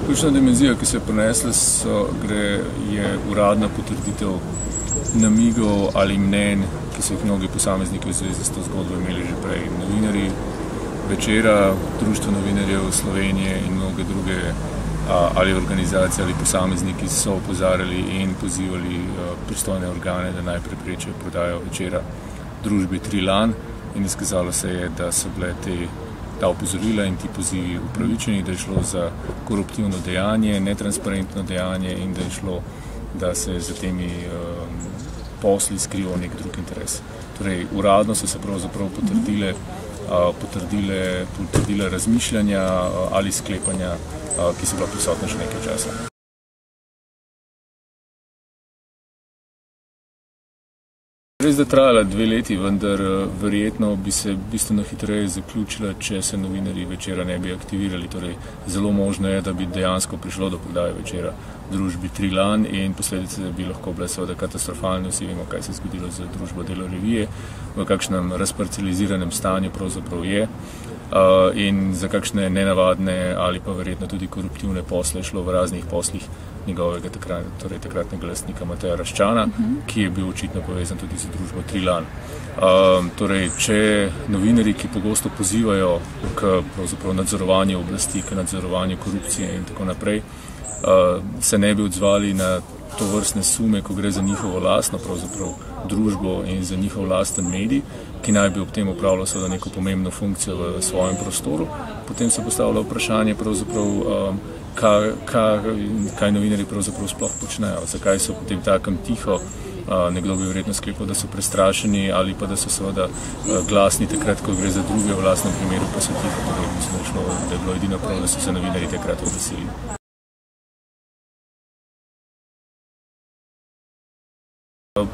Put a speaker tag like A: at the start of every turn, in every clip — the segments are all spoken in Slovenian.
A: Ključna dimenzija, ki se je prinesla, je uradna potrditev namigov ali mnenj, ki so jih mnogi posamezniki v zvezi s to zgodbo imeli že prej. Novinarji Večera, Društvo novinarjev Slovenije in mnoge druge ali organizacije ali posamezniki so opozarjali in pozivali pristojne organe, da naj preprečijo prodajo Večera družbi Trilan, in izkazalo se je, da so bile ta opozorila in ti pozivi upravičeni, da je šlo za koruptivno dejanje, netransparentno dejanje in da se za temi posli skrival nek drug interes. Torej, uradno so se pravzaprav potrdile razmišljanja ali sklepanja, ki so bila prisotna še nekaj časa. Res, da trajala 2 leti, vendar verjetno bi se bistveno hitreje zaključila, če se novinarji Večera ne bi aktivirali. Torej, zelo možno je, da bi dejansko prišlo do prodaje Večera družbi Trilan in posledice bi lahko bile seveda katastrofalne. Vsi vemo, kaj se je zgodilo z družbo Delo revije, v kakšnem razparceliziranem stanju pravzaprav je in za kakšne nenavadne ali pa verjetno tudi koruptivne posle šlo v raznih poslih njegovega takratnega lastnika Mateja Raščana, ki je bil očitno povezan tudi z družbo Trilan. Torej, če novinarji, ki pogosto pozivajo k nadzorovanju oblasti, k nadzorovanju korupcije in tako naprej, se ne bi odzvali na to vrstne sume, ko gre za njihovo lastno družbo in za njihov lasten medij, ki naj bi ob tem opravljal seveda neko pomembno funkcijo v svojem prostoru, potem se postavlja vprašanje kaj novinarji pravzaprav sploh počnejo, zakaj so potem takem tiho. Nekdo bi verjetno sklepal, da so prestrašeni ali pa da so seveda glasni takrat, ko gre za druge, v lastnem primeru pa so tiho. Torej, mislim, da je bilo edino prav, da so se novinarji takrat oglasili.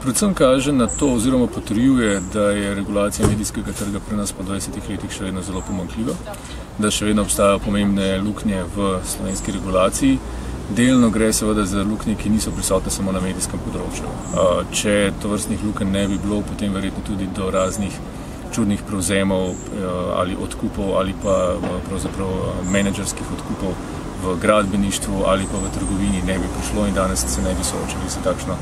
A: Predvsem kaže na to oziroma potrjuje, da je regulacija medijskega trga pri nas po 20 letih še vedno zelo pomanjkljiva, da še vedno obstajajo pomembne luknje v slovenski regulaciji. Delno gre seveda za luknje, ki niso prisotne samo na medijskem področju. Če tovrstnih lukenj ne bi bilo, potem verjetno tudi do raznih čudnih prevzemov ali odkupov ali pa pravzaprav menedžerskih odkupov v gradbeništvu ali pa v trgovini ne bi prišlo in danes se ne bi soočali s takšno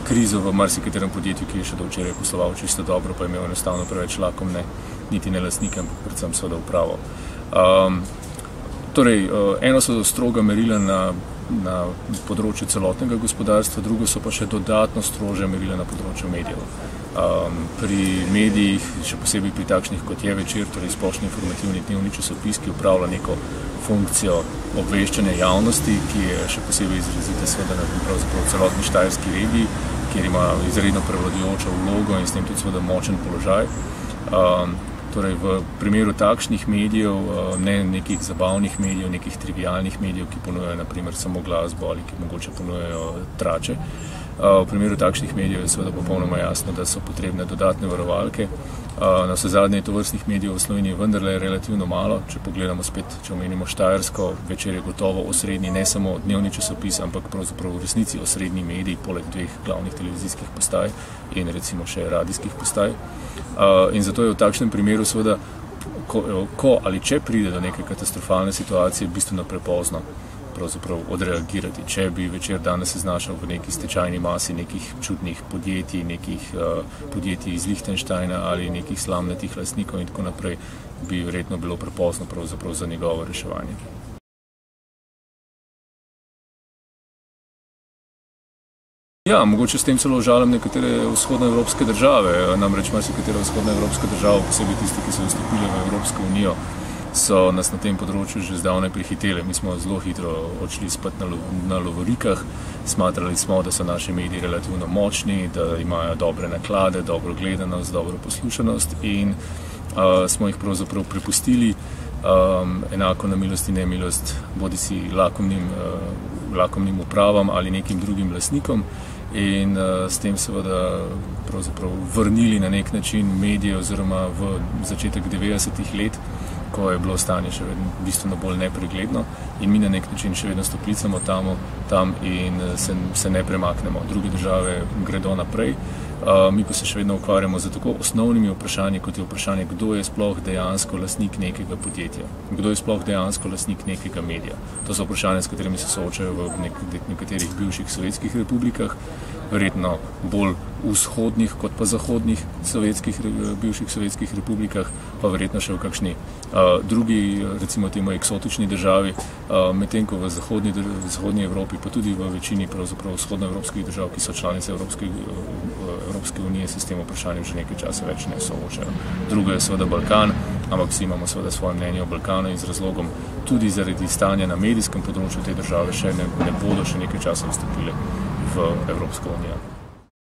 A: krizo v marsikaterem podjetju, ki je še do včeraj posloval čisto dobro, pa je imel enostavno preveč lakomne, niti ne lastnike, ampak predvsem seveda upravo. Torej, eno so stroga merila na področju celotnega gospodarstva, drugo so pa še dodatno strožja merila na področju medijev. Pri medijih, še posebej pri takšnih kot je Večer, torej splošni informativni dnevni časopis, ki upravlja neko funkcijo obveščanja javnosti, ki je še posebej izrazita seveda v celotni štajerski regiji, kjer ima izredno prevladujočo vlogo in s tem tudi seveda močen položaj. Torej, v primeru takšnih medijev, ne nekih zabavnih medijev, nekih trivialnih medijev, ki ponujajo naprimer samo glasbo ali ki mogoče ponujajo trače, v primeru takšnih medijev je seveda popolnoma jasno, da so potrebne dodatne varovalke. Navsezadnje je tovrstnih medijev v Sloveniji vendarle relativno malo. Če pogledamo spet, če omenimo Štajersko, Večer je gotovo osrednji, ne samo dnevni časopis, ampak pravzaprav v resnici osrednji medij, poleg 2 glavnih televizijskih postaj in recimo še radijskih postaj. In zato je v takšnem primeru seveda, ko ali če pride do neke katastrofalne situacije, bistveno prepozno pravzaprav odreagirati. Če bi Večer danes se znašel v neki stečajni masi nekih čudnih podjetij, nekih podjetij iz Lichtensteina ali nekih slamnatih lastnikov in tako naprej, bi verjetno bilo prepozno pravzaprav za njegovo reševanje. Ja, mogoče s tem celo žalim nekatere vzhodnoevropske države, namreč marsikatera vzhodnoevropska država, posebej tisti, ki so vstopili v Evropsko unijo, so nas na tem področju že zdavnaj prehitele. Mi smo zelo hitro odšli spet na lovorikah, smatrali smo, da so naši mediji relativno močni, da imajo dobre naklade, dobro gledanost, dobro poslušanost in smo jih pravzaprav prepustili enako na milost in nemilost bodisi lakomnim upravam ali nekim drugim lastnikom in s tem seveda pravzaprav vrnili na nek način medije oziroma v začetek 90-ih let, ko je bilo stanje še vedno bistveno bolj nepregledno in mi na nek način še vedno stopicamo tam in se ne premaknemo. Druge države gredo naprej. mi pa se še vedno ukvarjamo z tako osnovnimi vprašanji, kot je vprašanje, kdo je sploh dejansko lastnik nekega podjetja, kdo je sploh dejansko lastnik nekega medija. To so vprašanja, s katerimi se soočajo v nekaterih bivših sovjetskih republikah, verjetno bolj vzhodnih kot pa zahodnih bivših sovjetskih republikah, pa verjetno še v kakšni drugi, recimo temu eksotični državi, medtem ko v zahodnji Evropi, pa tudi v večini pravzaprav vzhodnoevropskih držav, ki so članice Evropske unije, se s tem vprašanjem že nekaj časa več ne soočajo. Drugo je seveda Balkan, ampak vsi imamo seveda svoje mnenje o Balkanu in z razlogom tudi zaradi stanja na medijskem področju te države še ne bodo še nekaj časa vstopile v Evropsko unijo.